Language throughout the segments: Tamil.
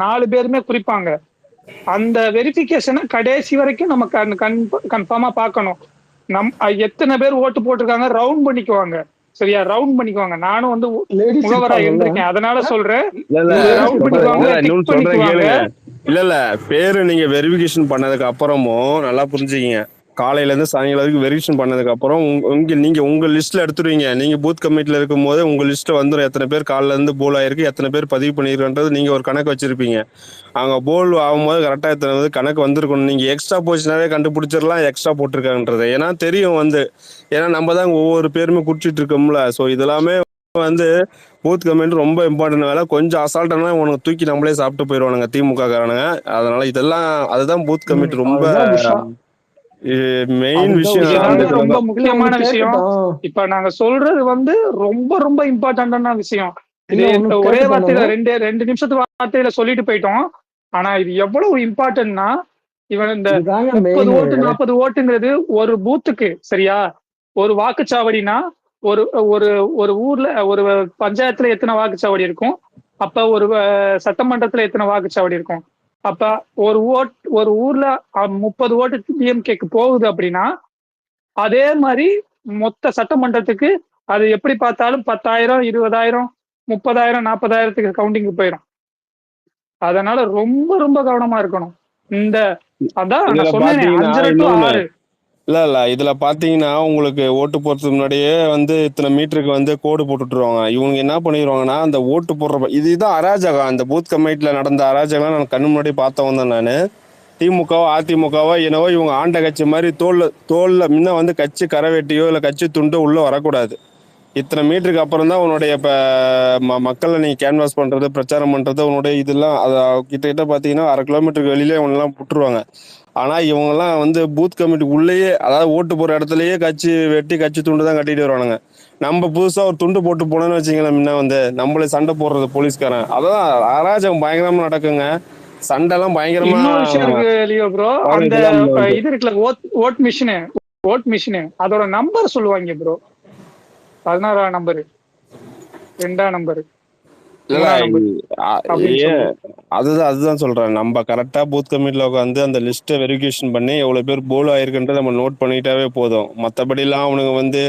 4 பேருமே குறிப்பாங்க. அந்த வெரிஃபிகேஷனை கடைசி வரைக்கும் நம்ம கன்ஃபார்மா பார்க்கணும். எத்தனை பேர் ஓட்டு போட்டிருக்காங்க ரவுண்ட் பண்ணிக்குவாங்க. சரியா, ரவுண்ட் பண்ணிக்குவாங்க. நானும் வந்து முகவரா இருந்திருக்கேன், அதனால சொல்றேன். ரவுண்ட் பண்ணிக்குவாங்க, டிக் பண்ணிக்குவாங்க. இல்ல பேரு நீங்க வெரிஃபிகேஷன் பண்ணதுக்கு அப்புறமும் நல்லா புரிஞ்சுக்கீங்க. காலையில இருந்து சாயங்காலம் வரைக்கும் வெரிஃபிகேஷன் பண்ணதுக்கு அப்புறம் நீங்க உங்க லிஸ்ட்ல எடுத்துருவீங்க. நீங்க பூத் கமிட்டில இருக்கும் போது உங்க லிஸ்ட்ல வந்துடும் எத்தனை பேர் காலைல இருந்து போல் ஆயிருக்கு, எத்தனை பேர் பதிவு பண்ணிருக்கன்றது நீங்க ஒரு கணக்கு வச்சிருப்பீங்க. அங்க போல் ஆகும்போது கரெக்டா எத்தனை கணக்கு வந்திருக்கணும். நீங்க எக்ஸ்ட்ரா போச்சுனாவே கண்டுபிடிச்சிடலாம் எக்ஸ்ட்ரா போட்டிருக்காங்கன்றது. ஏன்னா தெரியும் வந்து, ஏன்னா நம்ம தான் ஒவ்வொரு பேருமே குடிச்சிட்டு இருக்கோம்ல. ஸோ இதெல்லாமே வந்து பூத் கமிட்டி ரொம்ப இம்பார்ட்டன்ட் வேலை. கொஞ்சம் அசால்ட்டானா உனக்கு தூக்கி நம்மளே சாப்பிட்டு போயிடுவானுங்க திமுக காரனுங்க. அதனால இதெல்லாம் அதுதான் பூத் கமிட்டி ரொம்ப மெயின் விஷயம், ரொம்ப முக்கியமான விஷயம். இப்ப நாங்க சொல்றது வந்து ரொம்ப ரொம்ப இம்பார்ட்டன்டான விஷயம். ஒரே வார்த்தையில ரெண்டு நிமிஷத்து வார்த்தையில சொல்லிட்டு போயிட்டோம். ஆனா இது எவ்வளவு இம்பார்ட்டன்ட்னா, இவன் இந்த 30 ஓட்டு 40 ஓட்டுங்கிறது ஒரு பூத்துக்கு, சரியா, ஒரு வாக்குச்சாவடினா ஒரு ஒரு ஒரு ஊர்ல ஒரு பஞ்சாயத்துல எத்தனை வாக்குச்சாவடி இருக்கும், அப்ப ஒரு சட்டமன்றத்துல எத்தனை வாக்குச்சாவடி இருக்கும். அப்ப ஒரு ஊர்ல 30 ஓட்டு டிஎம்கேக்கு போகுது அப்படின்னா, அதே மாதிரி மொத்த சட்டமன்றத்துக்கு அது எப்படி பார்த்தாலும் 10,000 20,000 30,000 40,000 கவுண்டிங் போயிடும். அதனால ரொம்ப ரொம்ப கவனமா இருக்கணும். அதான் நான் சொன்னேன் 5.5 to 6. இல்ல இதுல பாத்தீங்கன்னா உங்களுக்கு ஓட்டு போறதுக்கு முன்னாடியே வந்து இத்தனை மீட்டருக்கு வந்து கோடு போட்டுட்டுருவாங்க. இவங்க என்ன பண்ணிடுவாங்கன்னா, அந்த ஓட்டு போடுற இதுதான் அராஜகம். அந்த பூத் கமிட்டில நடந்த அராஜகம் நான் கண்ணு முன்னாடி பார்த்தவன் தான் நானு. திமுகவோ அதிமுகவோ என்னவோ இவங்க ஆண்ட கட்சி மாதிரி தோல்ல முன்ன வந்து கட்சி கரவேட்டியோ இல்லை கட்சி துண்டோ உள்ள வரக்கூடாது. இத்தனை மீட்டருக்கு அப்புறம் தான் உன்னுடைய இப்போ மக்களை நீ கேன்வாஸ் பண்ணுறது பிரச்சாரம் பண்ணுறது உன்னுடைய இதெல்லாம் அதை கிட்டத்தட்ட பார்த்தீங்கன்னா 1/2 கிலோமீட்டருக்கு வெளியிலே இவங்கெல்லாம் விட்டுருவாங்க. ஆனால் இவங்கெல்லாம் வந்து பூத் கமிட்டி உள்ளேயே, அதாவது ஓட்டு போகிற இடத்துலையே கட்சி வெட்டி கட்சி துண்டு தான் கட்டிட்டு வருவானுங்க. நம்ம புதுசாக ஒரு துண்டு போட்டு போனோன்னு வச்சுங்களேன், முன்ன வந்து நம்மளே சண்டை போடுறது போலீஸ்காரன். அதான் அராஜகம் பயங்கரமாக நடக்குங்க. சண்டைலாம் பயங்கரமா. ப்ரோ அந்த இது இருக்குல்ல, ஓட் மிஷினு அதோட நம்பர் சொல்லுவாங்க ப்ரோ. 16ஆம் நம்பரு, 2ஆம் நம்பரு, அதுதான் சொல்றேன். நம்ம கரெக்டா பூத் கமிட்டில உட்காந்து அந்த லிஸ்ட்டை வெரிஃபிகேஷன் பண்ணி எவ்வளவு பேர் போல் ஆயிருக்குன்றத நம்ம நோட் பண்ணிட்டாவே போதும். மற்றபடி எல்லாம் அவனுங்க வந்து,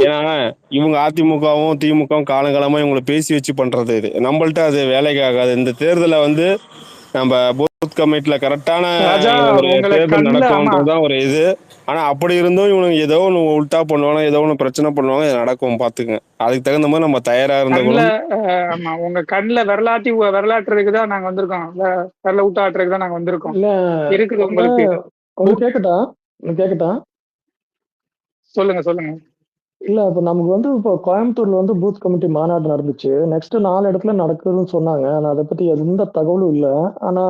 ஏன்னா இவங்க அதிமுகவும் திமுகவும் காலங்காலமா இவங்களை பேசி வச்சு பண்றது. இது நம்மள்ட்ட அது வேலைக்கு ஆகாது. இந்த தேர்தலை வந்து நம்ம பூத் கமிட்டில கரெக்டான ஒரு தேர்தல் நடக்கும்ன்றதுதான் ஒரு இது. ஆனா அப்படி இருந்தும் இவனுக்கு ஏதோ ஒன்று உல்ட்டா பண்ணுவாங்க, ஏதோ ஒன்று பிரச்சனை பண்ணுவாங்க, நடக்கும் பாத்துங்க. அதுக்கு தகுந்த மாதிரி நம்ம தயாரா இருந்தோம். உங்க கண்ணுல விரலாட்டுறதுக்குதான் நாங்க வந்திருக்கோம், விரல விட்டு ஆட்டுறதுக்கு தான் நாங்க வந்திருக்கோம். இருக்குது உங்களுக்கு கேக்கட்டா? சொல்லுங்க. இல்ல இப்ப நமக்கு வந்து இப்போ கோயம்புத்தூர்ல வந்து பூத் கமிட்டி மாநாடு நடந்துச்சு. நெக்ஸ்ட் 4 இடத்துல நடக்குதுன்னு சொன்னாங்க. ஆனா அதை பத்தி எந்த தகவலும் இல்ல. ஆனா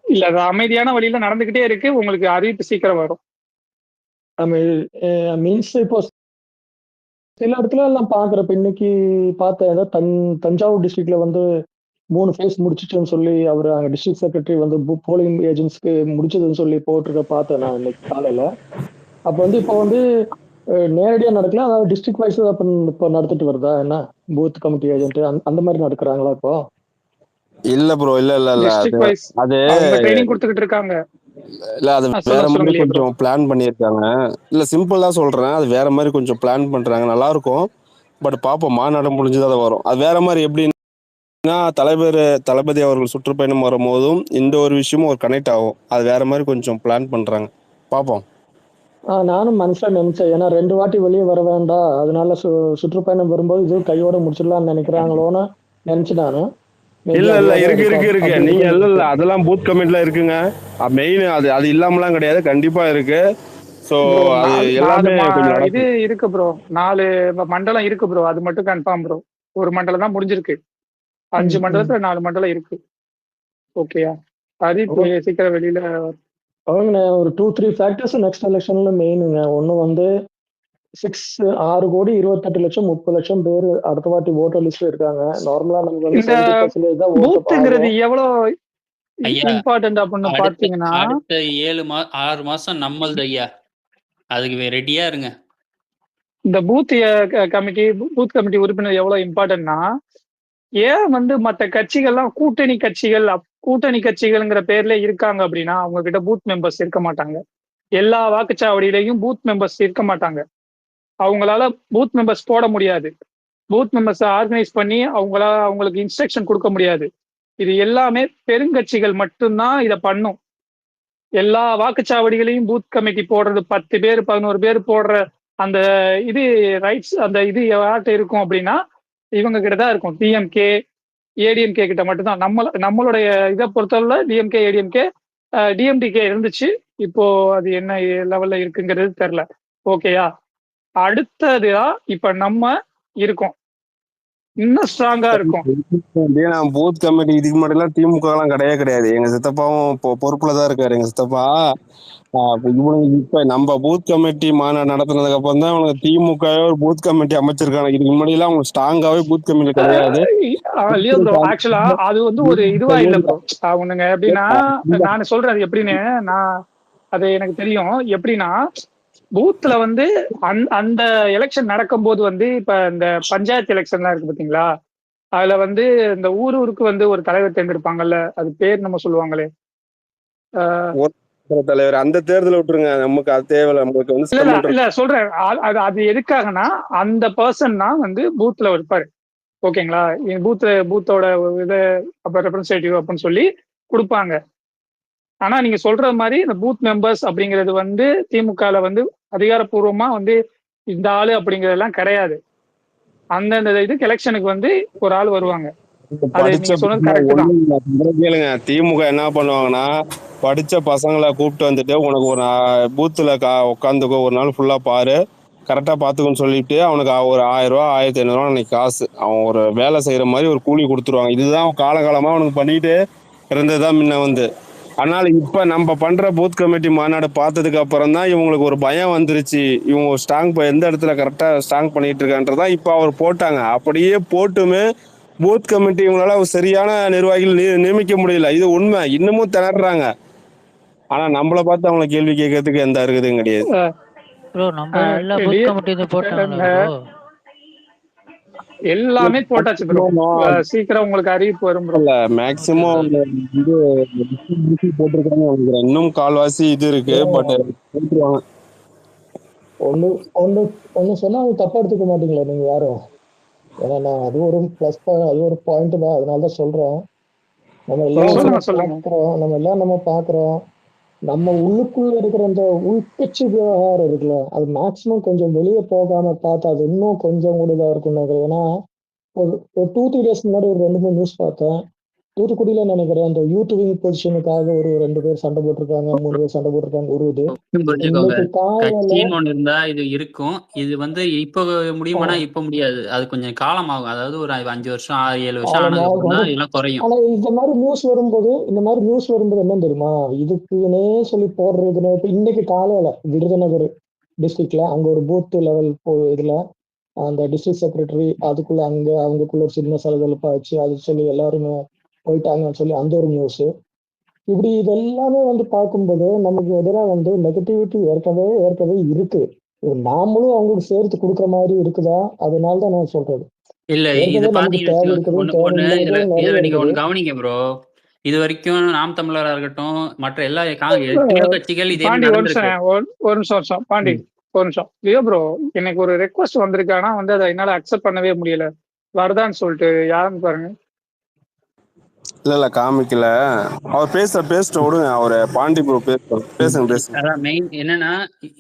இல்ல, அது அமைதியான வழியில நடந்துகிட்டே இருக்கு. உங்களுக்கு அறிவிப்பு சீக்கிரம் வரும். மீன்ஸ் இப்போ சில இடத்துல எல்லாம் பாக்குறப்ப இன்னைக்கு பார்த்தேன், தஞ்சாவூர் டிஸ்ட்ரிக்ட்ல வந்து 3 ஃபேஸ் முடிச்சிட்டுன்னு சொல்லி அவர் அங்க டிஸ்ட்ரிக்ட் செக்ரட்டரி வந்து போலிங் ஏஜென்ட்ஸ்க்கு முடிச்சதுன்னு சொல்லி போட்டிருக்க பார்த்தேன் நான் இன்னைக்கு காலையில. அப்ப வந்து இப்போ வந்து நேரடியா நடக்கல, அதாவது டிஸ்ட்ரிக்ட் வைஸ் இப்போ நடத்திட்டு வருதா என்ன பூத் கமிட்டி ஏஜென்ட் அந்த மாதிரி நடக்கிறாங்களா இப்போ? இல்ல ப்ரோ, இல்ல அது ட்ரைனிங் கொடுத்துக்கிட்டு இருக்காங்க. இல்ல அது வேற மாதிரி கொஞ்சம் பிளான் பண்ணியிருக்காங்க. இல்ல சிம்பிளா சொல்றேன், அது வேற மாதிரி கொஞ்சம் பிளான் பண்றாங்க, நல்லா இருக்கும். பட் பாப்போம், மாநாடு முடிஞ்சுதான் அது வரும். அது வேற மாதிரி எப்படின்னா, தளபதி அவர்கள் சுற்றுப்பயணம் வரும்போதும் இந்த ஒரு விஷயமும் ஒரு கனெக்ட் ஆகும். அது வேற மாதிரி கொஞ்சம் பிளான் பண்றாங்க, பாப்போம். நானும் மனசுல நினைச்சேன், ஏன்னா 2 வாட்டி வெளியே வர வேண்டாம், அதனால சுற்றுப்பயணம் வரும்போது இது கையோட முடிச்சிடலாம்னு நினைக்கிறாங்களோன்னு நினைச்சு நானு. இல்ல இருக்கு. நீங்க இல்ல அதெல்லாம் பூத் கமிட்டில இருக்குங்க. மெயின் அது இல்லாமலாம் கிடையாது, கண்டிப்பா இருக்கு. சோ அது எல்லாமே இது இருக்கு ப்ரோ. 4 மண்டலம் இருக்கு ப்ரோ, அது மட்டும் கன்ஃபார்ம் ப்ரோ. ஒரு மண்டலம் தான் முடிஞ்சிருக்கு, 5 மண்டலத்துல 4 மண்டலம் இருக்கு. ஓகேயா, அது சீக்கிரம் வெளியில ஒரு 2-3 ஃபேக்டர்ஸ் நெக்ஸ்ட் எலெக்ஷன்ல மெயினுங்க. ஒண்ணு வந்து 6 கோடி 28 லட்சம் 30 லட்சம் பேர் அடுத்த வாட்டி ஓட்டர் லிஸ்ட்ல இருக்காங்க. நார்மலா நமக்கு வந்து 70% தான் ஓட்டுங்கிறது எவ்வளவு இம்பார்ட்டன்ட் அப்படின்னு பாத்தீங்கன்னா, அடுத்த 6 மாசம் நம்மளது ஐயா, அதுக்கு ரெடியா இருங்க. இந்த பூத் கமிட்டி உறுப்பினர் எவ்வளவு இம்பார்ட்டன்ட்னா, ஏன் வந்து மற்ற கட்சிகள்லாம் கூட்டணி கட்சிகள் கூட்டணி கட்சிகள்ங்கிற பேர்ல இருக்காங்க அப்படின்னா அவங்க கிட்ட பூத் மெம்பர்ஸ் இருக்க மாட்டாங்க. எல்லா வாக்குச்சாவடியிலையும் பூத் மெம்பர்ஸ் இருக்க மாட்டாங்க. அவங்களால பூத் மெம்பர்ஸ் போட முடியாது. பூத் மெம்பர்ஸ் ஆர்கனைஸ் பண்ணி அவங்களுக்கு இன்ஸ்ட்ரக்ஷன் கொடுக்க முடியாது. இது எல்லாமே பெருங்கட்சிகள் மட்டும்தான் இதை பண்ணும். எல்லா வாக்குச்சாவடிகளையும் பூத் கமிட்டி போடுறது 10 பேர் 11 பேர் போடுற அந்த இது ரைட்ஸ் அந்த இது யார்கிட்ட இருக்கும் அப்படின்னா இவங்க கிட்ட தான் இருக்கும். டிஎம்கே ஏடிஎம்கே கிட்ட மட்டும்தான். நம்மளுடைய இதை பொறுத்தவரை டிஎம்கே ஏடிஎம்கே டிஎம்டிகே இருந்துச்சு. இப்போ அது என்ன லெவல்ல இருக்குங்கிறது தெரியல. ஓகேயா, அடுத்ததுதான் இப்ப நம்ம இருக்கோம், இன்னும் ஸ்ட்ராங்கா இருக்கும். பூத் கமிட்டி இதுக்கு முன்னாடி எல்லாம் திமுக எல்லாம் கிடையாது. எங்க சித்தப்பாவும் இப்போ பொறுப்புலதான் இருக்காரு. எங்க சித்தப்பா இவனுக்கு இப்ப நம்ம பூத் கமிட்டி மாநாடு நடத்துனதுக்கு அப்புறம் தான் இவனுக்கு திமுக ஒரு பூத் கமிட்டி அமைச்சிருக்காங்க. இதுக்கு முன்னாடி எல்லாம் அவங்க ஸ்ட்ராங்காவே பூத் கமிட்டி கிடையாது. ஆக்சுவலா அது வந்து ஒரு இதுவா இல்ல ப்ரோ. அவனுங்க எப்படின்னா, நான் சொல்றது எப்படின்னு அது எனக்கு தெரியும். எப்படின்னா பூத்ல வந்து அந்த எலெக்ஷன் நடக்கும் போது வந்து இப்ப இந்த பஞ்சாயத்து எலெக்ஷன்லாம் இருக்கு பாத்தீங்களா, அதுல வந்து இந்த ஊருக்கு வந்து ஒரு தலைவர் தேர்ந்தெடுப்பாங்கல்ல, அது பேர் நம்ம சொல்லுவாங்களே தலைவர். அந்த தேர்தலை விட்டுருங்க, நமக்கு அது தேவையில்ல. நமக்கு வந்து இல்ல சொல்றேன். அது எதுக்காகனா அந்த பர்சன் தான் வந்து பூத்ல இருப்பாரு. ஓகேங்களா, பூத்தோட இதை ரெப்ரஸன்டேட்டிவ் அப்படின்னு சொல்லி கொடுப்பாங்க. ஆனா நீங்க சொல்ற மாதிரி இந்த பூத் மெம்பர்ஸ் அப்படிங்கிறது வந்து திமுகல வந்து அதிகாரப்பூர்வமா வந்து இந்த ஆளு அப்படிங்கறதெல்லாம் கிடையாது. அந்தந்த இதுக்கு எலெக்ஷனுக்கு வந்து ஒரு ஆள் வருவாங்க. கேளுங்க, திமுக என்ன பண்ணுவாங்கன்னா படிச்ச பசங்களை கூப்பிட்டு வந்துட்டு உனக்கு ஒரு பூத்துல உட்காந்துக்கோ, ஒரு நாள் ஃபுல்லா பாரு, கரெக்டா பாத்துக்கோன்னு சொல்லிட்டு அவனுக்கு ஒரு 1000 ரூபா 1500 ரூபா அன்னைக்கு காசு அவன் ஒரு வேலை செய்யற மாதிரி ஒரு கூலி கொடுத்துருவாங்க. இதுதான் காலகாலமா அவனுக்கு பண்ணிட்டு இருந்ததுதான் முன்ன வந்து. ஆனால் இப்ப நம்ம பண்ற பூத் கமிட்டி மாநாடு பார்த்ததுக்கு அப்புறம் தான் இவங்களுக்கு ஒரு பயம் வந்துருச்சு. இவங்க ஸ்ட்ராங் எந்த இடத்துல கரெக்டா ஸ்ட்ராங் பண்ணிட்டு இருக்கான்றதான் இப்ப அவர் போட்டாங்க. அப்படியே போட்டுமே பூத் கமிட்டி இவங்களால சரியான நிர்வாகிகள் நியமிக்க முடியல. இது உண்மை. இன்னமும் திணறாங்க. ஆனா நம்மள பார்த்து அவங்களை கேள்வி கேட்கறதுக்கு எந்த இருக்குதும் கிடையாது. எல்லாமே போட்டாச்சு ப்ரோ. சீக்கிரம் உங்களுக்கு அறிவிப்பு வரும் ப்ரோ. மேக்ஸிமம் வந்து போட்டிருக்காங்க. இன்னும் கால்வாசி இது இருக்கு. பட் போட்டுருவாங்க. ஒண்ணு சொன்னா அவங்க தப்பா எடுத்துக்க மாட்டீங்களா நீங்க யாரும்? ஏன்னா அது ஒரு பிளஸ், அது ஒரு பாயிண்ட் தான். அதனாலதான் சொல்றேன். நம்ம பாக்குறோம் நம்ம உள்ளுக்குள்ள இருக்கிற அந்த உள்கட்சி விவகாரம் இருக்குல்ல, அது மேக்சிமம் கொஞ்சம் வெளியே போகாம பார்த்தா அது இன்னும் கொஞ்சம் கூட இதா இருக்கும்னு நினைக்கிறேன். ஏன்னா ஒரு 2-3 days முன்னாடி ஒரு 2-3 நியூஸ் பார்த்தேன். தூத்துக்குடியில நினைக்கிறேன் அந்த யூடியூபிங் பொசிஷனுக்காக ஒரு 2 பேர் சண்டை போட்டிருக்காங்க, 3 பேர் சண்டை போட்டிருக்காங்க. ஒரு ஒண்ணு இருந்தா இது இருக்கும். இது வந்து இப்ப முடியுமானா இப்ப முடியாது. அது கொஞ்சம் காலம் ஆகும். அதாவது ஒரு 5 வருஷம் 6-7 வருஷம் ஆனதுக்கு குறையும். ஆனா இந்த மாதிரி நியூஸ் வரும்போது என்ன தெரியுமா, இதுக்குன்னே சொல்லி போடுறதுன்னு. இப்ப இன்னைக்கு காலையில விருதுநகர் டிஸ்ட்ரிக்ட்ல அங்க ஒரு பூத் லெவல் இதுல அந்த டிஸ்ட்ரிக்ட் செக்ரட்டரி அதுக்குள்ள அவங்களுக்குள்ள ஒரு சின்ன சலசலப்பா ஆச்சு. அது சொல்லி எல்லாருமே போயிட்டாங்கன்னு சொல்லி அந்த ஒரு நியூஸ். இப்படி இதெல்லாமே வந்து பார்க்கும்போது நமக்கு எதிராக வந்து நெகட்டிவிட்டி ஏற்கனவே இருக்கு. நாமளும் அவங்களுக்கு சேர்த்து கொடுக்குற மாதிரி இருக்குதா? அதனாலதான் நான் சொல்றது. இல்ல இது பாத்தீங்கன்னா நீங்க ஒண்ணு கவனிங்க ப்ரோ. இது வரைக்கும் நாம் தமிழரா இருக்கட்டும், மற்ற எல்லா கட்சிகள் இதே ஒரு நிமிஷம் பாண்டி, ஒரு நிமிஷம். லியோ ப்ரோ, எனக்கு ஒரு ரெக்வஸ்ட் வந்திருக்கு. ஆனா வந்து அதை என்னால அக்செப்ட் பண்ணவே முடியல. வருதான்னு சொல்லிட்டு யாருன்னு பாருங்க. இல்ல காமிக்கல. அவர் பேசிட்டு விடுங்க. அவரு பாண்டி ப்ரோ பேசுங்க. அதான் மெயின் என்னன்னா,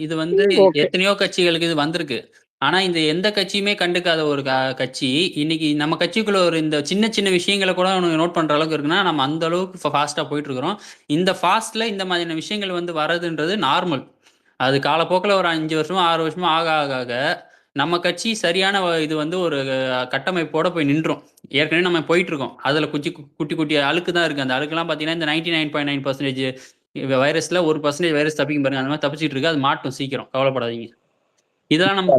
இது வந்து எத்தனையோ கட்சிகளுக்கு இது வந்திருக்கு. ஆனா இந்த எந்த கட்சியுமே கண்டுக்காத ஒரு கட்சி இன்னைக்கு நம்ம கட்சிக்குள்ள ஒரு இந்த சின்ன சின்ன விஷயங்களை கூட நோட் பண்ற அளவுக்கு இருக்குன்னா நம்ம அந்த அளவுக்கு ஃபாஸ்டா போயிட்டு இருக்கிறோம். இந்த ஃபாஸ்ட்ல இந்த மாதிரியான விஷயங்கள் வந்து வரதுன்றது நார்மல். அது காலப்போக்கில் ஒரு 5 வருஷமோ 6 வருஷமோ ஆக ஆக நம்ம கட்சி சரியான இது வந்து ஒரு கட்டமைப்போட போய் நின்றோம். ஏற்கனவே நம்ம போயிட்டு இருக்கோம். அதுல குட்டி அழுக்கு தான் இருக்கு. அந்த அழுக்குலாம் பாத்தீங்கன்னா இந்த 99.9% வைரஸ்ல 1% வைரஸ் தப்பிக்கும் பாருங்க. அந்த மாதிரி தப்பிச்சிட்டு இருக்கு. அது மாட்டும் சீக்கிரம், கவலைப்படாதீங்க. இதெல்லாம் நம்ம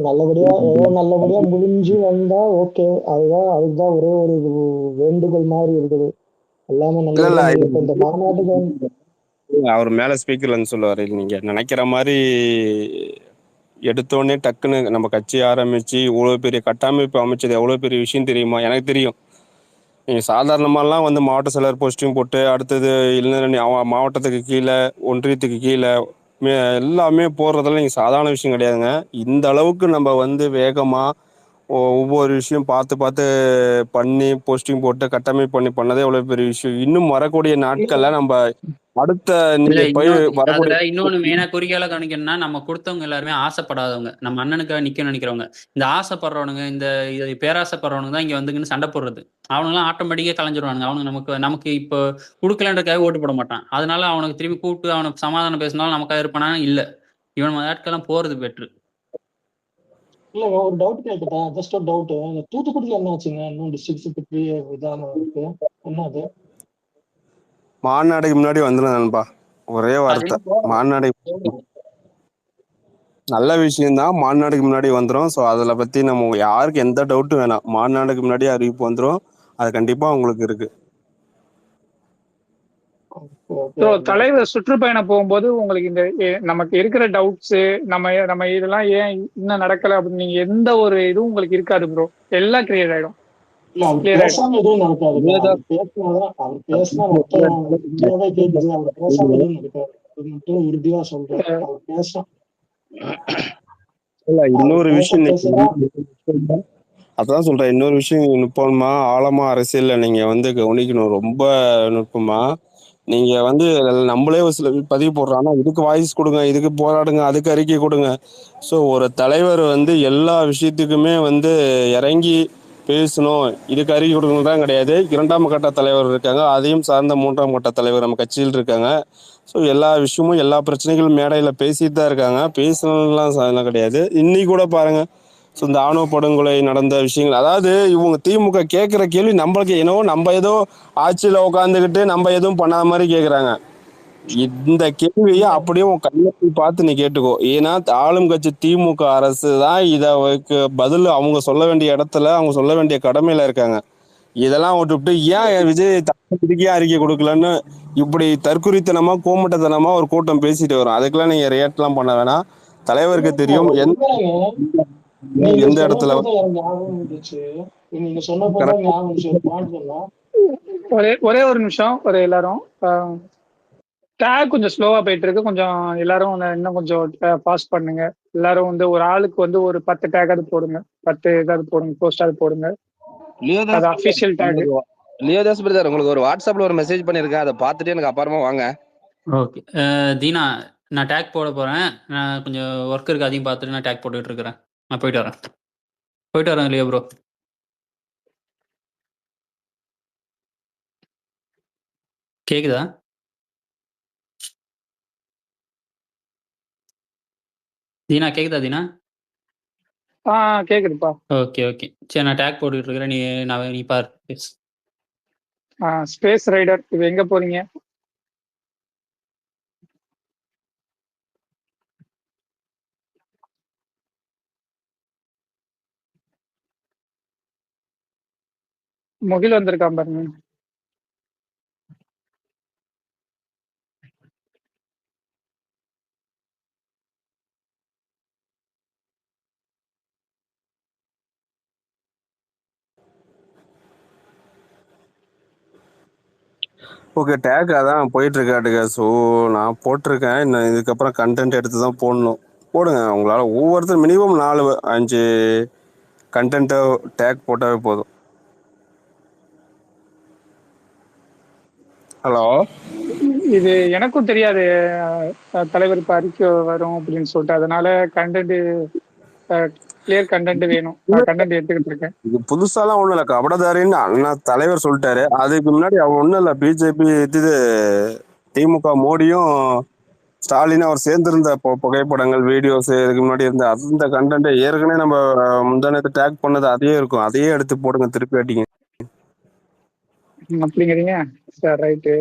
நல்லபடியா முடிஞ்சு வந்தா ஓகே. அதுதான் ஒரே ஒரு வேண்டுகோள் மாதிரி இருக்குது. எல்லாமே நல்ல இந்த மாநாட்டுக்கு அவர் மேல ஸ்பீக்கர்லன்னு சொல்லுவாரு. நீங்க நினைக்கிற மாதிரி எடுத்தோடனே டக்குன்னு நம்ம கட்சி ஆரம்பிச்சு இவ்வளவு பெரிய கட்டமைப்பு அமைச்சது எவ்வளவு பெரிய விஷயம் தெரியுமா? எனக்கு தெரியும். நீங்க சாதாரணமாலாம் வந்து மாவட்ட செயலர் போஸ்டிங் போட்டு அடுத்தது இல்லைன்னா மாவட்டத்துக்கு கீழே ஒன்றியத்துக்கு கீழே எல்லாமே போடுறதெல்லாம் நீங்க சாதாரண விஷயம் கிடையாதுங்க. இந்த அளவுக்கு நம்ம வந்து வேகமா ஒவ்வொரு விஷயம் பார்த்து பார்த்து பண்ணி போஸ்டிங் போட்டு கட்டமைப்பு பண்ணி பண்ணதே எவ்வளவு பெரிய விஷயம். இன்னும் வரக்கூடிய நாட்கள்ல நம்ம அடுத்த இல்ல நீங்க போய் வரக்கூடிய அதுல இன்னொன்னு மெயினா குறிக்கையால கவனிக்கணும்னா, நம்ம கொடுத்தவங்க எல்லாருமே ஆசைப்படாதவங்க. நம்ம அண்ணனுக்காக நிக்கணும்னு நினைக்கிறவங்க. இந்த ஆசைப்படுறவனுங்க, இந்த பேராசைப்படுறவனுங்க தான் இங்க வந்துங்கன்னு சண்டை போடுறது. அவனுங்கலாம் ஆட்டோமேட்டிக்கா கலைஞ்சிருவானுங்க. அவனுங்க நமக்கு இப்போ குடுக்கலன்றதுக்காக ஓட்டு போட மாட்டான். அதனால அவனுக்கு திரும்பி கூப்பிட்டு அவனுக்கு சமாதானம் பேசினாலும் நமக்காக இருப்பானா? இல்ல. இவன் ஆட்கள்லாம் போறது பெட்ரு. இல்லங்க ஒரு டவுட் கேட்கட்டா? ஜஸ்ட் ஒரு டவுட். தூத்துக்குடியில என்ன ஆச்சுங்க? இன்னும் டிஸ்ட்ரிக்ட் செக்ரட்டரி இதாம இருக்கு. என்ன அது? மாநாடுக்கு முன்னாடி வந்துடும் நண்பா. ஒரே வார்த்தை, மாநாடு நல்ல விஷயம்தான். மாநாடுக்கு முன்னாடி வந்துடும். ஸோ அதில் பற்றி நம்ம யாருக்கு எந்த டவுட்டும் வேணாம். மாநாடுக்கு முன்னாடி அறிவிப்பு வந்துடும். அது கண்டிப்பாக உங்களுக்கு இருக்கு. தலைவர் சுற்றுப்பயணம் போகும்போது உங்களுக்கு இந்த நமக்கு இருக்கிற டவுட்ஸ் நம்ம இதெல்லாம் ஏன் இன்னும் நடக்கல அப்படின்னு நீங்க எந்த ஒரு இதுவும் உங்களுக்கு இருக்காது ப்ரோ. எல்லாம் கிளியர் ஆயிடும். பேசாம எதுவும் நடக்காது. அவர் பேசினா மொத்தம் இந்தியாவே கேட்குது. அவர் பேசாம எதுவும் நடக்காது. அது மட்டும் உறுதியா சொல்றேன். அவர் பேச இன்னொரு விஷயம் அதான் சொல்றேன். இன்னொரு விஷயம் நுட்பமா ஆழமா அரசியல்ல நீங்க வந்து கவனிக்கணும். ரொம்ப நுட்பமா நீங்க வந்து நம்மளே ஒரு சில பதிவு போடுறோம். ஆனா இதுக்கு வாய்ஸ் கொடுங்க, இதுக்கு போராடுங்க, அதுக்கு அறிக்கை கொடுங்க. ஸோ ஒரு தலைவர் வந்து எல்லா விஷயத்துக்குமே வந்து இறங்கி பேசணும், இதுக்கு அறிக்கை கொடுக்கணும் தான் கிடையாது. 2ஆம் கட்ட தலைவர் இருக்காங்க, அதையும் சார்ந்த 3ஆம் கட்ட தலைவர் நம்ம கட்சியில் இருக்காங்க. ஸோ எல்லா விஷயமும் எல்லா பிரச்சனைகளும் மேடையில் பேசிட்டு தான் இருக்காங்க. பேசணும்லாம் கிடையாது. இன்னைக்கு கூட பாருங்க, ஸோ இந்த ஆணவ படுகொலை நடந்த விஷயங்கள், அதாவது இவங்க திமுக கேட்குற கேள்வி நம்மளுக்கு என்னவோ நம்ம ஏதோ ஆட்சியில் உட்காந்துக்கிட்டு நம்ம எதுவும் பண்ணாத மாதிரி கேட்குறாங்க. இந்த கேள்வியை அப்படியே உன் கண்ணை பார்த்து நீ கேட்டுக்கோ. ஏன்னா ஆளும் கட்சி திமுக அரசு தான் இதற்கு பதில் அவங்க சொல்ல வேண்டிய இடத்துல அவங்க சொல்ல வேண்டிய கடமையில இருக்காங்க. இதெல்லாம் விட்டுவிட்டு ஏன் விஜய் இதுக்கே அறிக்கை கொடுக்கலன்னு இப்படி தற்குறித்தனமா கோமட்டத்தனமா ஒரு கூட்டம் பேசிட்டு வரும். அதுக்கெல்லாம் நீங்க ரியாக்ட்லாம் பண்ண வேணாம். தலைவருக்கு தெரியும் எந்த இடத்துல ஒரே ஒரு நிமிஷம். ஒரு எல்லாரும் டேக் கொஞ்சம் ஸ்லோவா போயிட்டு இருக்கு. கொஞ்சம் எல்லாரும் இன்னும் கொஞ்சம் பாஸ் பண்ணுங்க. எல்லாரும் வந்து ஒரு ஆளுக்கு வந்து ஒரு 10 டேக்காவது போடுங்க. 10 ஏதாவது போடுங்க, போஸ்டாவது போடுங்க. அது அபிஷியல் டேக். லியோதாஸ் பிரதர், உங்களுக்கு ஒரு வாட்ஸ்அப்ல ஒரு மெசேஜ் பண்ணிருக்கேன். அதை பார்த்துட்டு எனக்கு அப்புறமா வாங்க. ஓகே தீனா, நான் டேக் போட போறேன். நான் கொஞ்சம் ஒர்க் இருக்கு, அதையும் பார்த்துட்டு நான் டேக் போட்டுட்டு இருக்கிறேன். நான் போயிட்டு வரேன் லியோ ப்ரோ. கேக்குதா? தீனா கேக்குதா? தீனா கேக்குதுப்பா. ஓகே சரி, நான் டேக் போட்டுட்டு இருக்கிறேன். நீ பாரு. ஸ்பேஸ் ரைடர், இது எங்க போறீங்க? முகில் வந்திருக்கான் பாருங்க. ஓகே, டேக் அதான் போயிட்டு இருக்காட்டுங்க. ஸோ நான் போட்டிருக்கேன். இன்னும் இதுக்கப்புறம் கண்டென்ட் எடுத்து தான் போடணும். போடுங்க. உங்களால் ஒவ்வொருத்தரும் மினிமம் 4-5 கண்டென்ட்டை டேக் போட்டாவே போதும். ஹலோ, இது எனக்கும் தெரியாது தலைவர் இப்ப அறிக்கை வரும் அப்படின்னு சொல்லிட்டு. அதனால கண்டென்ட் கிளியர் கண்டென்ட் வேணும். கண்டென்ட் எடுத்துக்கிட்டு இருக்கேன். இது புதுசாலாம் ஒண்ணும் இல்ல, கபடதாரின்னு அண்ணா தலைவர் சொல்லிட்டாரு. அதுக்கு முன்னாடி அவன் ஒண்ணும் இல்ல, பிஜேபி இது திமுக மோடியும் ஸ்டாலின் அவர் சேர்ந்திருந்த புகைப்படங்கள் வீடியோஸ் இதுக்கு முன்னாடி இருந்த அந்த கண்டென்ட் ஏற்கனவே நம்ம முந்தானத்தை டேக் பண்ணது அதையே இருக்கும். அதையே எடுத்து போடுங்க, திருப்பி அடிங்க. அப்படிங்கிறீங்க? Sir right.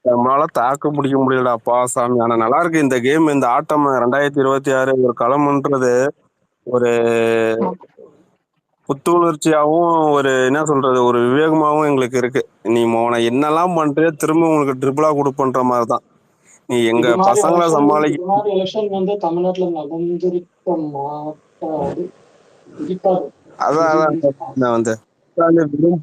நம்மளால தாக்கு பிடிக்க முடியலடாப்பா சாமி. ஆனா நல்லா இருக்கு இந்த கேம், இந்த ஆட்டம். 2026 ஒரு களம்ன்றது ஒரு புத்துணர்ச்சியாவும் ஒரு என்ன சொல்றது ஒரு விவேகமாவும் எங்களுக்கு இருக்கு. நீ மோனை என்னெல்லாம் பண்றியோ திரும்ப உங்களுக்கு ட்ரிபிளா கொடுப்பன்ற மாதிரிதான். நீ எங்க பசங்களை சமாளிக்க எலெக்ஷன் வந்து தமிழ்நாட்டுல நடந்திருக்க மாட்டாது. அதான் வந்து உட்கார்ந்து வெறும்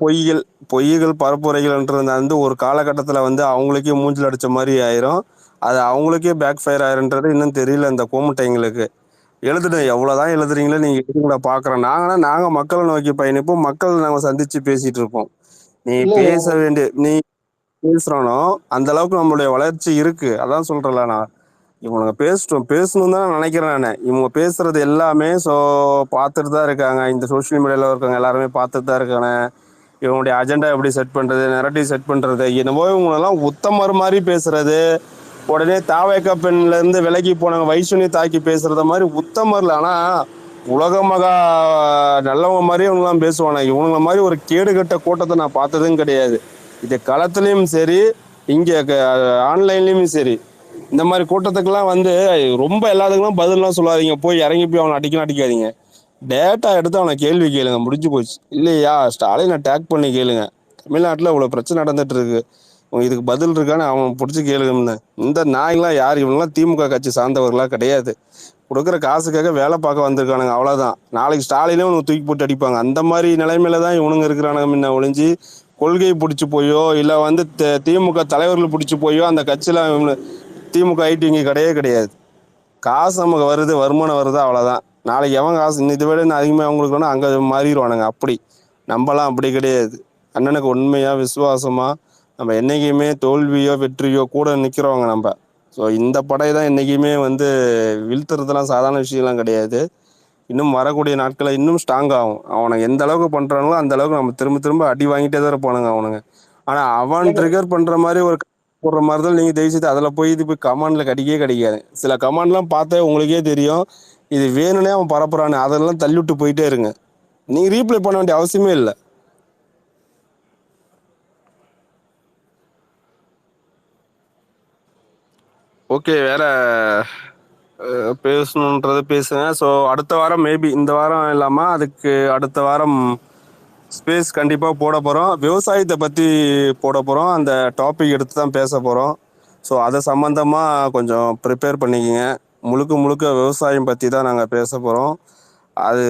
பொய்கள் பரப்புரைகள்ன்றது வந்து ஒரு காலகட்டத்துல வந்து அவங்களுக்கே மூஞ்சில் அடிச்ச மாதிரி ஆயிரும். அது அவங்களுக்கே பேக் ஃபயர் ஆயிருன்றது இன்னும் தெரியல இந்த கோமுட்டைங்களுக்கு. எழுதுனேன் எவ்வளவுதான் எழுதுறீங்களோ நீங்க எழுதுங்கள பாக்குறோம். நாங்க மக்களை நோக்கி பயணிப்போம், மக்கள் நாங்க சந்திச்சு பேசிட்டு இருப்போம். நீ பேச வேண்டிய நீ பேசுறானோ அந்த அளவுக்கு நம்மளுடைய வளர்ச்சி இருக்கு. அதான் சொல்றேன்ல நான். இவங்க பேசணும் தான் நினைக்கிறேன் நான். இவங்க பேசுறது எல்லாமே பார்த்துட்டு தான் இருக்காங்க. இந்த சோசியல் மீடியால இருக்காங்க எல்லாருமே பார்த்துட்டு தான் இருக்காங்க. இவங்களுடைய அஜெண்டா எப்படி செட் பண்றது, நெரட்டிவ் செட் பண்றது, என்னவோ இவங்களெல்லாம் உத்தமர் மாதிரி பேசுறது, உடனே தாவேக்கா பெண்ல இருந்து விலகி போனவங்க வைஷ்ணவி தாக்கி பேசுறத மாதிரி உத்தமர்ல. ஆனா உலக மகா நல்லவங்க மாதிரி இவங்கெல்லாம் பேசுவாங்க. இவங்கள மாதிரி ஒரு கேடுகட்ட கூட்டத்தை நான் பார்த்ததும் கிடையாது. இது களத்துலயும் சரி, இங்க ஆன்லைன்லயும் சரி. இந்த மாதிரி கூட்டத்துக்கெல்லாம் வந்து ரொம்ப எல்லாத்துக்கும் பதிலாம் சொல்லாதீங்க. போய் இறங்கி போய் அவனை அடிக்காதீங்க. டேட்டா எடுத்து அவனை கேள்வி கேளுங்க, முடிஞ்சு போச்சு. இல்லையா ஸ்டாலினை டேக் பண்ணி கேளுங்க. தமிழ்நாட்டில் இவ்வளோ பிரச்சனை நடந்துட்டு இருக்கு, இதுக்கு பதில் இருக்கான்னு அவன் பிடிச்சி கேளுங்க. இந்த நாயெல்லாம் யார்? இவங்கெல்லாம் திமுக கட்சி சார்ந்தவர்களா கிடையாது. கொடுக்குற காசுக்காக வேலை பார்க்க வந்திருக்கானுங்க, அவ்வளோதான். நாளைக்கு ஸ்டாலினே உனக்கு தூக்கி போட்டு அடிப்பாங்க. அந்த மாதிரி நிலைமையில தான் இவனுங்க இருக்கிறானுங்க. முன்ன ஒழிஞ்சு கொள்கையை பிடிச்சி போயோ இல்லை வந்து திமுக தலைவர்கள் பிடிச்சி போயோ அந்த கட்சியில் திமுக ஐடி இங்கே கிடையாது. காசு நமக்கு வருது, வருமானம் வருது, அவ்வளோதான். நாளைக்கு எவன் காசு இதை விட அதிகமாக அவங்களுக்கு வேணா அங்கே மாறிடுவானுங்க. அப்படி நம்மலாம் அப்படி கிடையாது. அண்ணனுக்கு உண்மையா விசுவாசமா நம்ம என்னைக்குமே தோல்வியோ வெற்றியோ கூட நிற்கிறவங்க நம்ம. ஸோ இந்த படை தான் என்றைக்குமே வந்து வீழ்த்துறதுலாம் சாதாரண விஷயம்லாம் கிடையாது. இன்னும் வரக்கூடிய நாட்களை இன்னும் ஸ்ட்ராங் ஆகும். அவனுக்கு எந்த அளவுக்கு பண்ணுறாங்களோ அந்த அளவுக்கு நம்ம திரும்ப அடி வாங்கிட்டே தான் இருப்பானுங்க அவனுங்க. ஆனால் அவன் ட்ரிகர் பண்ணுற மாதிரி ஒரு போடுற மாதிரி தான் நீங்கள் தயவுசெய்து அதில் போய் இது போய் கமாண்டில் கிடைக்காது. சில கமாண்ட்லாம் பார்த்தா உங்களுக்கே தெரியும், இது வேணும்னே அவன் பரப்புறான்னு. அதெல்லாம் தள்ளிவிட்டு போயிட்டே இருங்க. நீங்கள் ரீப்ளை பண்ண வேண்டிய அவசியமே இல்லை. ஓகே, வேற பேசணுன்றது பேசுங்க. ஸோ அடுத்த வாரம் மேபி இந்த வாரம் இல்லாமல் அதுக்கு அடுத்த வாரம் ஸ்பேஸ் கண்டிப்பாக போட போகிறோம். விவசாயத்தை பற்றி போட போகிறோம். அந்த டாபிக் எடுத்து தான் பேச போகிறோம். ஸோ அதை சம்மந்தமாக கொஞ்சம் ப்ரிப்பேர் பண்ணிக்கோங்க. முழுக்க விவசாயம் பற்றி தான் நாங்கள் பேச போகிறோம். அது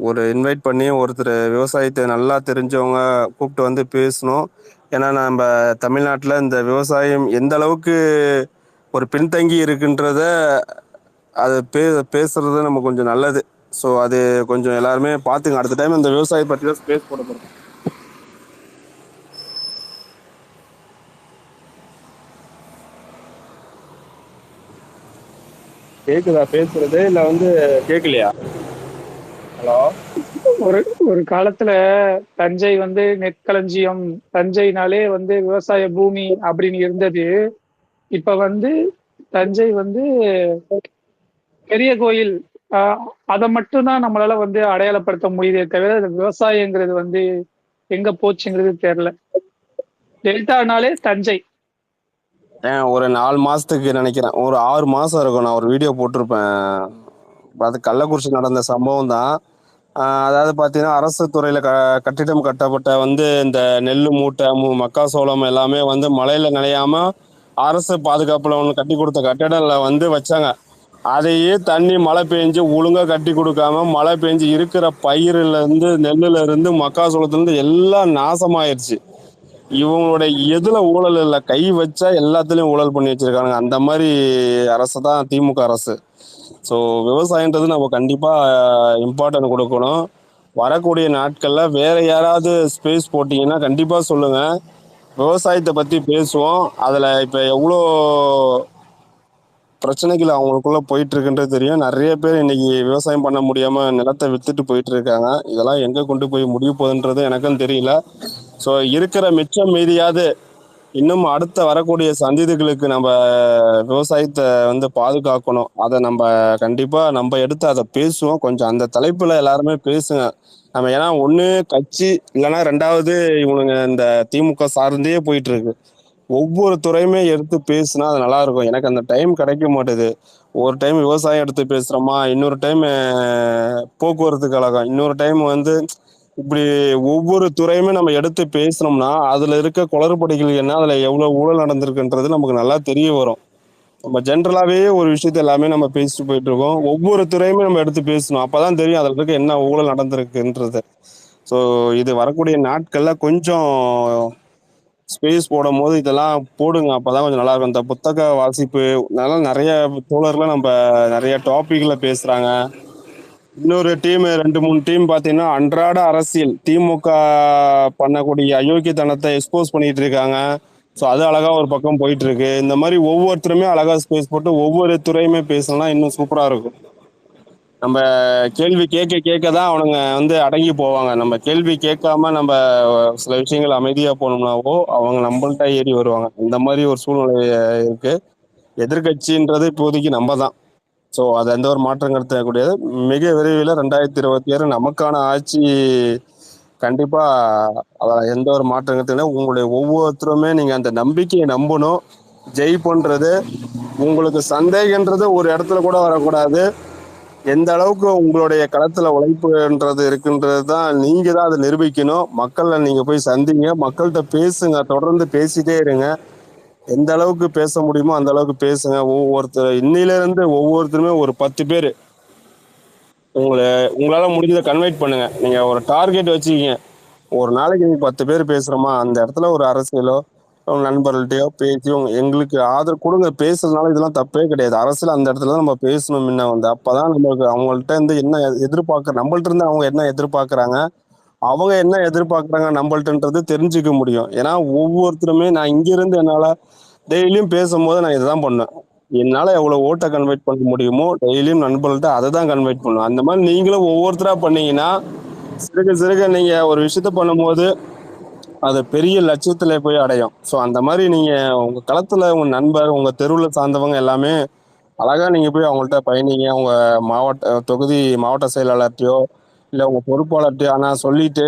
ஒரு இன்வைட் பண்ணி ஒருத்தர் விவசாயத்தை நல்லா தெரிஞ்சவங்க கூப்பிட்டு வந்து பேசணும். ஏன்னா நம்ம தமிழ்நாட்டில் இந்த விவசாயம் எந்த அளவுக்கு ஒரு பின்தங்கி இருக்குன்றத அது பேசுறது நம்ம கொஞ்சம் நல்லது. ஸோ அது கொஞ்சம் எல்லாருமே பார்த்துங்க. அடுத்த டைம் இந்த விவசாயத்தை பற்றி தான் ஸ்பேஸ் போட போகிறோம். கேக்குதா பேசுறது இல்லை வந்து கேட்கலையா? ஹலோ. ஒரு காலத்துல தஞ்சை வந்து நெற்களஞ்சியம், தஞ்சைனாலே வந்து விவசாய பூமி அப்படின்னு இருந்தது. இப்ப வந்து தஞ்சை வந்து பெரிய கோயில், அதை மட்டும்தான் நம்மளால வந்து அடையாளப்படுத்த முடியுதே தவிர விவசாயங்கிறது வந்து எங்க போச்சுங்கிறது தெரியல. டெல்டானாலே தஞ்சை. ஒரு 4 மாசத்துக்கு நினைக்கிறேன், ஒரு 6 மாசம் இருக்கும். நான் ஒரு வீடியோ போட்டிருப்பேன். அது கள்ளக்குறிச்சி நடந்த சம்பவம் தான். அதாவது பார்த்தீங்கன்னா அரசு துறையில கட்டிடம் கட்டப்பட்ட வந்து இந்த நெல் மூட்டை மக்காசோளம் எல்லாமே வந்து மழையில நிலையாம அரசு பாதுகாப்புல ஒன்று கட்டி கொடுத்த கட்டிடம்ல வந்து வச்சாங்க. அதையே தண்ணி மழை பெஞ்சு ஒழுங்கா கட்டி கொடுக்காம மழை பெஞ்சு இருக்கிற பயிர்ல இருந்து நெல்லுல இருந்து மக்காசோளத்துல இருந்து எல்லாம் நாசமாயிருச்சு. இவங்களுடைய எதுல ஊழல் இல்லை, கை வச்சா எல்லாத்துலயும் ஊழல் பண்ணி வச்சிருக்கானுங்க. அந்த மாதிரி அரசு தான் திமுக அரசு. ஸோ விவசாயன்றது நம்ம கண்டிப்பா இம்பார்ட்டன்ட் கொடுக்கணும். வரக்கூடிய நாட்கள்ல வேற யாராவது ஸ்பேஸ் போட்டீங்கன்னா கண்டிப்பா சொல்லுங்க, விவசாயத்தை பத்தி பேசுவோம். அதுல இப்ப எவ்வளோ பிரச்சனைகள் அவங்களுக்குள்ள போயிட்டு இருக்குன்றது தெரியும். நிறைய பேர் இன்னைக்கு விவசாயம் பண்ண முடியாம நிலத்தை வித்துட்டு போயிட்டு இருக்காங்க. இதெல்லாம் எங்க கொண்டு போய் முடிய போகுதுன்றது எனக்கும் தெரியல. ஸோ இருக்கிற மிச்சம் மீதியாவது இன்னும் அடுத்த வரக்கூடிய சந்ததிகளுக்கு நம்ம விவசாயத்தை வந்து பாதுகாக்கணும். அதை நம்ம கண்டிப்பா நம்ம எடுத்து அதை பேசுவோம். கொஞ்சம் அந்த தலைப்புல எல்லாருமே பேசுங்க. நம்ம ஏன்னா ஒண்ணு கட்சி இல்லைன்னா ரெண்டாவது இவனுங்க இந்த திமுக சார்ந்தே போயிட்டு இருக்கு. ஒவ்வொரு துறையுமே எடுத்து பேசுனா அது நல்லா இருக்கும். எனக்கு அந்த டைம் கிடைக்க மாட்டேது. ஒரு டைம் விவசாயம் எடுத்து பேசுறோமா, இன்னொரு டைம் போக்குவரத்து கழகம், இன்னொரு டைம் வந்து இப்படி ஒவ்வொரு துறையுமே நம்ம எடுத்து பேசணும்னா அதுல இருக்க குளறுபடிகள் என்ன, அதுல எவ்வளவு ஊழல் நடந்திருக்குன்றது நமக்கு நல்லா தெரிய வரும். நம்ம ஜென்ரலாவே ஒரு விஷயத்த எல்லாமே நம்ம பேசிட்டு போயிட்டு இருக்கோம். ஒவ்வொரு துறையுமே நம்ம எடுத்து பேசணும். அப்பதான் தெரியும் அதுல இருக்க என்ன ஊழல் நடந்திருக்குன்றது. ஸோ இது வரக்கூடிய நாட்கள்ல கொஞ்சம் ஸ்பேஸ் போடும் போது இதெல்லாம் போடுங்க, அப்பதான் கொஞ்சம் நல்லா இருக்கும். இந்த புத்தக வாசிப்பு அதனால நிறைய தோழர்கள் நம்ம நிறைய டாபிக்ல பேசுறாங்க. இன்னொரு டீம் 2-3 டீம் பாத்தீங்கன்னா அன்றாட அரசியல் திமுக பண்ணக்கூடிய அயோக்கியத்தனத்தை எக்ஸ்போஸ் பண்ணிட்டு இருக்காங்க. ஸோ அது அழகா ஒரு பக்கம் போயிட்டு இருக்கு. இந்த மாதிரி ஒவ்வொருத்தருமே அழகா ஸ்பேஸ் போட்டு ஒவ்வொரு துறையுமே பேசணும்னா இன்னும் சூப்பரா இருக்கும். நம்ம கேள்வி கேட்க கேட்க தான் அவனுங்க வந்து அடங்கி போவாங்க. நம்ம கேள்வி கேட்காம நம்ம சில விஷயங்கள் அமைதியா போனோம்னாவோ அவங்க நம்மள்ட்ட ஏறி வருவாங்க. இந்த மாதிரி ஒரு சூழ்நிலை இருக்கு. எதிர்கட்சின்றது இப்போதைக்கு நம்ம தான். ஸோ அது எந்த ஒரு மாற்றம் கருத்த கூடியது. மிக விரைவில் 2026 நமக்கான ஆட்சி கண்டிப்பா. அதில் எந்த ஒரு மாற்றம் கருத்து. உங்களுடைய ஒவ்வொருத்தருமே நீங்க அந்த நம்பிக்கையை நம்பணும். ஜெயிப்புன்றது உங்களுக்கு சந்தேகன்றது ஒரு இடத்துல கூட வரக்கூடாது. எந்த அளவுக்கு உங்களுடைய களத்துல உழைப்புன்றது இருக்குன்றது தான் நீங்க தான் அதை நிரூபிக்கணும். மக்களை நீங்க போய் சந்திங்க, மக்கள்கிட்ட பேசுங்க, தொடர்ந்து பேசிட்டே இருங்க. எந்த அளவுக்கு பேச முடியுமோ அந்த அளவுக்கு பேசுங்க. இன்னையில இருந்து ஒவ்வொருத்தருமே ஒரு 10 பேர் உங்களால முடிஞ்சதை கன்வெர்ட் பண்ணுங்க. நீங்க ஒரு டார்கெட் வச்சுக்கிங்க. ஒரு நாளைக்கு நீங்க 10 பேர் பேசுறோமா, அந்த இடத்துல ஒரு அரசியலோ நண்பர்கள்ட்டையோ பேசி எங்களுக்கு ஆதரவு கொடுங்க. பேசுறதுனால இதெல்லாம் தப்பே கிடையாது. அரசியல் அந்த இடத்துல தான் நம்ம பேசணும். முன்ன வந்து அப்பதான் நம்மளுக்கு அவங்கள்ட்ட இருந்து என்ன நம்மள்ட்ட இருந்து அவங்க என்ன எதிர்பார்க்கறாங்க, அவங்க என்ன எதிர்பார்க்கறாங்க நம்மள்ட்டன்றது தெரிஞ்சுக்க முடியும். ஏன்னா ஒவ்வொருத்தருமே நான் இங்க இருந்து என்னால டெய்லியும் பேசும்போது நான் இதுதான் பண்ணேன். என்னால எவ்வளவு ஓட்டை கன்வெர்ட் பண்ண முடியுமோ டெய்லியும் நண்பர்கள்ட்ட அதை தான் கன்வெர்ட் பண்ணும். அந்த மாதிரி நீங்களும் ஒவ்வொருத்தரா பண்ணீங்கன்னா சிறுக சிறுக நீங்க ஒரு விஷயத்த பண்ணும்போது அது பெரிய லட்சியத்துல போய் அடையும். ஸோ அந்த மாதிரி நீங்க உங்க களத்துல உங்க நண்பர் உங்க தெருவில் சார்ந்தவங்க எல்லாமே அழகா நீங்க போய் அவங்கள்ட்ட பயணிங்க. உங்க மாவட்ட செயலாளர்கிட்டயோ இல்லை உங்க பொறுப்பாளர்கிட்டயோ ஆனா சொல்லிட்டு,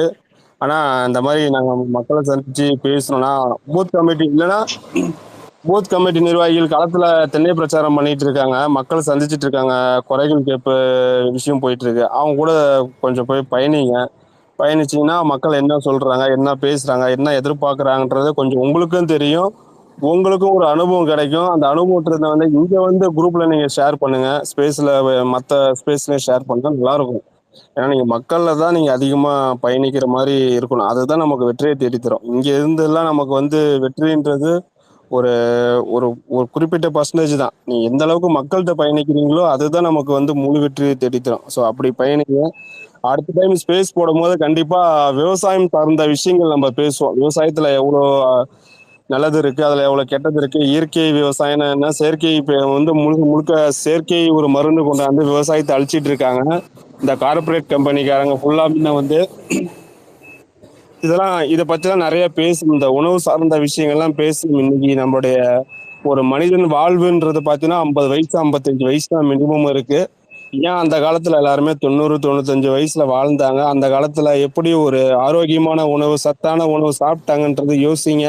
ஆனா இந்த மாதிரி நாங்க மக்களை சந்திச்சு பேசணும்னா பூத் கமிட்டி இல்லைன்னா பூத் கமிட்டி நிர்வாகிகள் களத்துல தென்னை பிரச்சாரம் பண்ணிட்டு இருக்காங்க, மக்களை சந்திச்சுட்டு இருக்காங்க, குறைகள் கேட்பு விஷயம் போயிட்டு இருக்கு. அவங்க கூட கொஞ்சம் போய் பயணிங்க. பயணிச்சீங்கன்னா மக்கள் என்ன சொல்றாங்க, என்ன பேசுறாங்க, என்ன எதிர்பார்க்கறாங்கன்றது கொஞ்சம் உங்களுக்கும் தெரியும். உங்களுக்கும் ஒரு அனுபவம் கிடைக்கும். அந்த அனுபவத்தை வந்து இங்க வந்து குரூப்ல நீங்க ஷேர் பண்ணுங்க. ஸ்பேஸ்ல மற்ற ஸ்பேஸ்லயும் ஷேர் பண்ணா நல்லா இருக்கும். ஏன்னா நீங்க மக்கள்ல தான் நீங்க அதிகமா பயணிக்கிற மாதிரி இருக்கணும். அதுதான் நமக்கு வெற்றியை தேடித்தரும். இங்க இருந்து எல்லாம் நமக்கு வந்து வெற்றின்றது ஒரு ஒரு ஒரு குறிப்பிட்ட பர்சன்டேஜ் தான். நீ எந்த அளவுக்கு மக்கள்கிட்ட பயணிக்கிறீங்களோ அதுதான் நமக்கு வந்து முழு வெற்றியை தேடித்தரும். ஸோ அப்படி பயணிங்க. அடுத்த டைம் ஸ்பேஸ் போடும்போது கண்டிப்பா விவசாயம் சார்ந்த விஷயங்கள் நம்ம பேசுவோம். விவசாயத்துல எவ்வளோ நல்லது இருக்கு, அதுல எவ்வளவு கெட்டது இருக்கு. இயற்கை விவசாயம் என்ன, செயற்கை வந்து முழுக்க முழுக்க செயற்கை ஒரு மருந்து கொண்டாந்து விவசாயத்தை அழிச்சிட்டு இருக்காங்க. இந்த கார்பரேட் கம்பெனிக்காரங்க ஃபுல்லா வந்து இதெல்லாம் இதை பற்றிலாம் நிறைய பேசணும். இந்த உணவு சார்ந்த விஷயங்கள்லாம் பேசணும். இன்னைக்கு நம்மளுடைய ஒரு மனிதன் வாழ்வுன்றது பார்த்தீங்கன்னா 50 வயசு 55 வயசு தான் மினிமம் இருக்கு. ஏன் அந்த காலத்துல எல்லாருமே 90-95 வயசுல வாழ்ந்தாங்க? அந்த காலத்துல எப்படி ஒரு ஆரோக்கியமான உணவு சத்தான உணவு சாப்பிட்டாங்கன்றது யோசிங்க.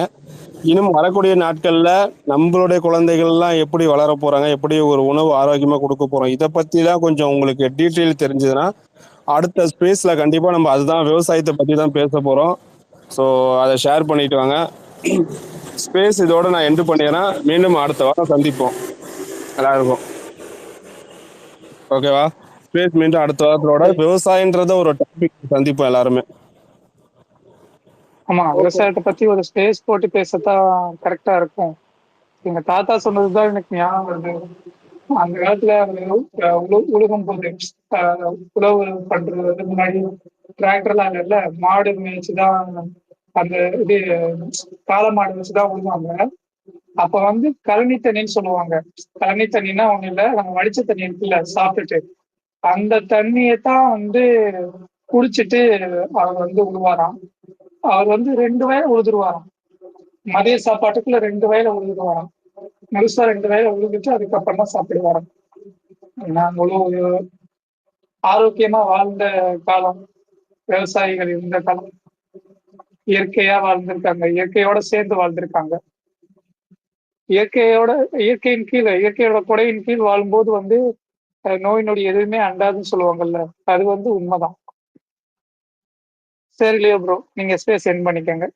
இன்னும் வரக்கூடிய நாட்கள்ல நம்மளுடைய குழந்தைகள் எல்லாம் எப்படி வளர போறாங்க, எப்படி ஒரு உணவு ஆரோக்கியமா கொடுக்க போறோம், இதை பத்தி தான் கொஞ்சம் உங்களுக்கு டீட்டெயில் தெரிஞ்சதுன்னா அடுத்த ஸ்பேஸ்ல கண்டிப்பா நம்ம அதுதான் விவசாயத்தை பத்தி தான் பேச போறோம். ஸோ அதை ஷேர் பண்ணிட்டு வாங்க. ஸ்பேஸ் இதோட நான் எண்டு பண்ணிடுறேன். மீண்டும் அடுத்த வாரம் சந்திப்போம் எல்லாருக்கும். ஓகேவா? ஸ்பேஸ் மீண்டும் அடுத்த வாரத்தோட விவசாயன்றத ஒரு டாபிக் சந்திப்போம் எல்லாருமே. ஆமா, விவசாயத்தை பத்தி ஒரு ஸ்பேஸ் போட்டு பேசத்தான் கரெக்டா இருக்கும். எங்க தாத்தா சொன்னதுதான் எனக்கு ஞாபகம் வருது. அந்த காலத்துல உலகம் போது உழவு பண்றது முன்னாடி டிராக்டர்லாம் இல்ல, மாடு மேய்ச்சுதான் அந்த இது காளை மாடு வச்சுதான் உழுவாங்க. அப்ப வந்து கழனி தண்ணின்னு சொல்லுவாங்க. கழனி தண்ணின்னா ஒண்ணு இல்ல, நம்ம வடிச்ச தண்ணி இருக்குல்ல சாப்பிட்டுட்டு அந்த தண்ணியத்தான் வந்து குடிச்சிட்டு அவர் வந்து உழுவாராம். அவர் வந்து 2 வயல உழுதுருவாராம். மதிய சாப்பாட்டுக்குள்ள 2 வயல உழுதுருவாராம். முழுசா 2 வயல உழுதுட்டு அதுக்கப்புறம் தான் சாப்பிடுவாராம். முழு ஆரோக்கியமா வாழ்ந்த காலம் விவசாயிகள் இருந்த காலம். இயற்கையா வாழ்ந்திருக்காங்க, இயற்கையோட சேர்ந்து வாழ்ந்திருக்காங்க. இயற்கையோட கொடையின் கீழ் வாழும்போது வந்து நோய் நொடி எதுவுமே அண்டாதுன்னு சொல்லுவாங்கல்ல, அது வந்து உண்மைதான். சரி லியோ ப்ரோ, நீங்க ஸ்பேஸ் சென்ட் பண்ணிக்கோங்க.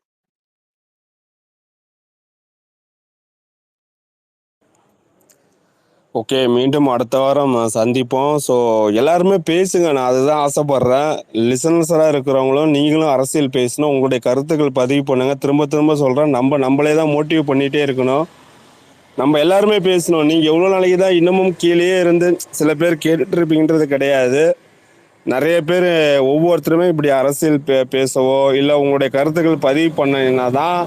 ஓகே, மீண்டும் அடுத்த வாரம் சந்திப்போம். ஸோ எல்லாருமே பேசுங்க, நான் அதுதான் ஆசைப்படுறேன். லிசனர்ஸராக இருக்கிறவங்களும் நீங்களும் அரசியல் பேசணும், உங்களுடைய கருத்துக்கள் பதிவு பண்ணுங்க. திரும்ப திரும்ப சொல்கிறேன், நம்மளே தான் மோட்டிவ் பண்ணிகிட்டே இருக்கணும். நம்ம எல்லாருமே பேசணும். நீங்கள் எவ்வளோ நாளைக்கு தான் இன்னமும் கீழே இருந்து சில பேர் கேட்டுட்டு இருப்பீங்கன்றது கிடையாது. நிறைய பேர் ஒவ்வொருத்தருமே இப்படி அரசியல் பேசவோ இல்லை உங்களுடைய கருத்துக்கள் பதிவு பண்ணினா தான்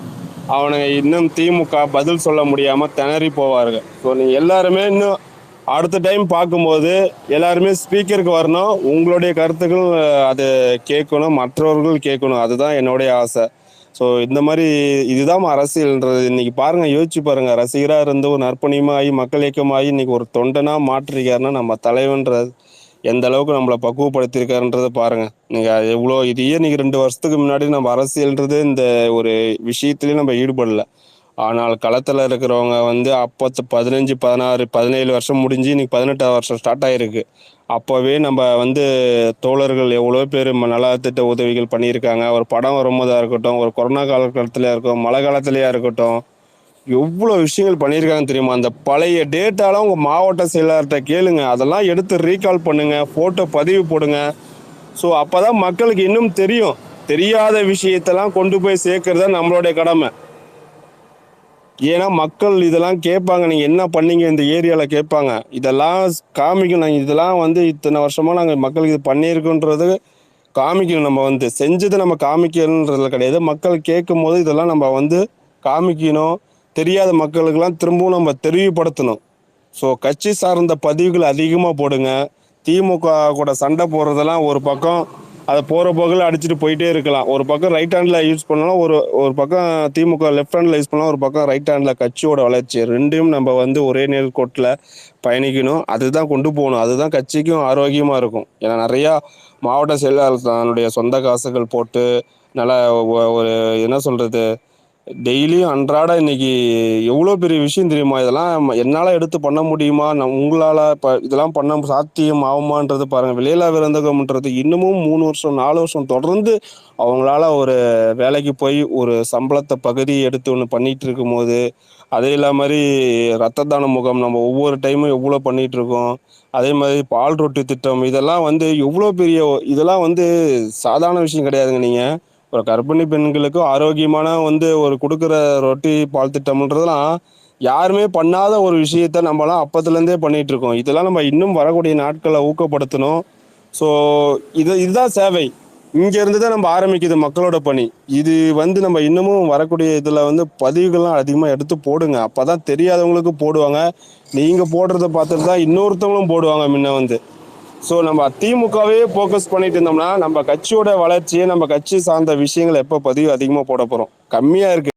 அவனுங்க இன்னும் திமுக பதில் சொல்ல முடியாமல் திணறி போவார்கள். ஸோ நீங்கள் எல்லாருமே இன்னும் அடுத்த டைம் பார்க்கும்போது எல்லாருமே ஸ்பீக்கருக்கு வரணும், உங்களுடைய கருத்துக்கள் அது கேட்கணும், மற்றவர்கள் கேட்கணும். அதுதான் என்னுடைய ஆசை. ஸோ இந்த மாதிரி இதுதான் அரசியல்ன்றது. இன்னைக்கு பாருங்க, யோசிச்சு பாருங்க, ரசிகராக இருந்து ஒரு நற்பணியமாகி மக்கள் இயக்கமாகி இன்னைக்கு ஒரு தொண்டனா மாற்றிருக்காருன்னா நம்ம தலைவன்றது எந்த அளவுக்கு நம்மளை பக்குவப்படுத்தியிருக்காருன்றதை பாருங்க. நீங்க எவ்வளோ இதையே நீங்க 2 வருஷத்துக்கு முன்னாடி நம்ம அரசியல்ன்றது இந்த ஒரு விஷயத்துலயும் நம்ம ஈடுபடல. ஆனால் களத்துல இருக்கிறவங்க வந்து அப்போ 15, 16, 17 வருஷம் முடிஞ்சு இன்னைக்கு 18ஆவது வருஷம் ஸ்டார்ட் ஆயிருக்கு. அப்போவே நம்ம வந்து தோழர்கள் எவ்வளோ பேர் நலத்திட்ட உதவிகள் பண்ணியிருக்காங்க. ஒரு படம் வரும்போதாக இருக்கட்டும், ஒரு கொரோனா காலகட்டத்திலையா இருக்கட்டும், மழை காலத்திலையா இருக்கட்டும், எவ்வளோ விஷயங்கள் பண்ணியிருக்காங்க தெரியுமா? அந்த பழைய டேட்டாலாம் உங்கள் மாவட்ட செயலாளர்கிட்ட கேளுங்க, அதெல்லாம் எடுத்து ரீகால் பண்ணுங்க, ஃபோட்டோ பதிவு போடுங்க. ஸோ அப்போ தான் மக்களுக்கு இன்னும் தெரியும். தெரியாத விஷயத்தெல்லாம் கொண்டு போய் சேர்க்கறது தான் நம்மளுடைய கடமை. ஏன்னா மக்கள் இதெல்லாம் கேட்பாங்க, நீங்கள் என்ன பண்ணீங்க இந்த ஏரியாவில் கேட்பாங்க. இதெல்லாம் காமிக்கணும். நாங்கள் இதெல்லாம் வந்து இத்தனை வருஷமாக நாங்கள் மக்களுக்கு இது பண்ணியிருக்கோன்றது காமிக்கணும். நம்ம வந்து செஞ்சதை நம்ம காமிக்கணுன்றதுல கிடையாது. மக்கள் கேட்கும் போது இதெல்லாம் நம்ம வந்து காமிக்கணும். தெரியாத மக்களுக்கெல்லாம் திரும்பவும் நம்ம தெளிவுபடுத்தணும். ஸோ கட்சி சார்ந்த பதிவுகள் அதிகமாக போடுங்க. திமுக கூட சண்டை போடுறதெல்லாம் ஒரு பக்கம், அதை போகிற போக்கில் அடிச்சுட்டு போயிட்டே இருக்கலாம். ஒரு பக்கம் ரைட் ஹேண்டில் யூஸ் பண்ணலாம், ஒரு பக்கம் திமுக லெஃப்ட் ஹேண்டில் யூஸ் பண்ணலாம், ஒரு பக்கம் ரைட் ஹேண்டில் கட்சியோட வளர்ச்சி ரெண்டையும் நம்ம வந்து ஒரே நேர்கோட்டில் பயணிக்கணும். அதுதான் கொண்டு போகணும். அதுதான் கட்சிக்கும் ஆரோக்கியமாக இருக்கும். ஏன்னா நிறையா மாவட்ட செயலாளர் தன்னுடைய சொந்த காசுகள் போட்டு நல்லா ஒரு என்ன சொல்கிறது, டெய்லியும் அன்றாட இன்னைக்கு எவ்வளோ பெரிய விஷயம் தெரியுமா? இதெல்லாம் என்னால் எடுத்து பண்ண முடியுமா? உங்களால் இப்போ இதெல்லாம் பண்ண சாத்தியம் ஆகுமான்றது பாருங்கள். விலையில்லா விருந்தகம்ன்றது இன்னமும் 3 வருஷம் 4 வருஷம் தொடர்ந்து அவங்களால ஒரு வேலைக்கு போய் ஒரு சம்பளத்தை பகுதி எடுத்து ஒன்று பண்ணிகிட்டு இருக்கும்போது, அதே மாதிரி ரத்த தான முகாம் நம்ம ஒவ்வொரு டைமும் எவ்வளோ பண்ணிகிட்டு இருக்கோம். அதே மாதிரி பால் ரொட்டி திட்டம், இதெல்லாம் வந்து எவ்வளோ பெரிய, இதெல்லாம் வந்து சாதாரண விஷயம் கிடையாதுங்க. நீங்கள் ஒரு கர்ப்பிணி பெண்களுக்கும் ஆரோக்கியமான வந்து ஒரு கொடுக்குற ரொட்டி பால் திட்டம்ன்றதெல்லாம் யாருமே பண்ணாத ஒரு விஷயத்த நம்மலாம் அப்பத்துலேருந்தே பண்ணிட்டு இருக்கோம். இதெல்லாம் நம்ம இன்னும் வரக்கூடிய நாட்களை ஊக்கப்படுத்தணும். ஸோ இதுதான் சேவை. இங்கேருந்து தான் நம்ம ஆரம்பிக்குது மக்களோட பணி. இது வந்து நம்ம இன்னமும் வரக்கூடிய இதில் வந்து பதிவுகள்லாம் அதிகமாக எடுத்து போடுங்க. அப்போ தான் தெரியாதவங்களுக்கு போடுவாங்க. நீங்கள் போடுறத பார்த்துட்டு தான் இன்னொருத்தவங்களும் போடுவாங்க முன்ன வந்து. ஸோ நம்ம திமுகவே ஃபோக்கஸ் பண்ணிட்டு இருந்தோம்னா நம்ம கட்சியோட வளர்ச்சியை, நம்ம கட்சி சார்ந்த விஷயங்களை எப்போ பதிவு அதிகமாக போட போகிறோம்? கம்மியாக இருக்குது.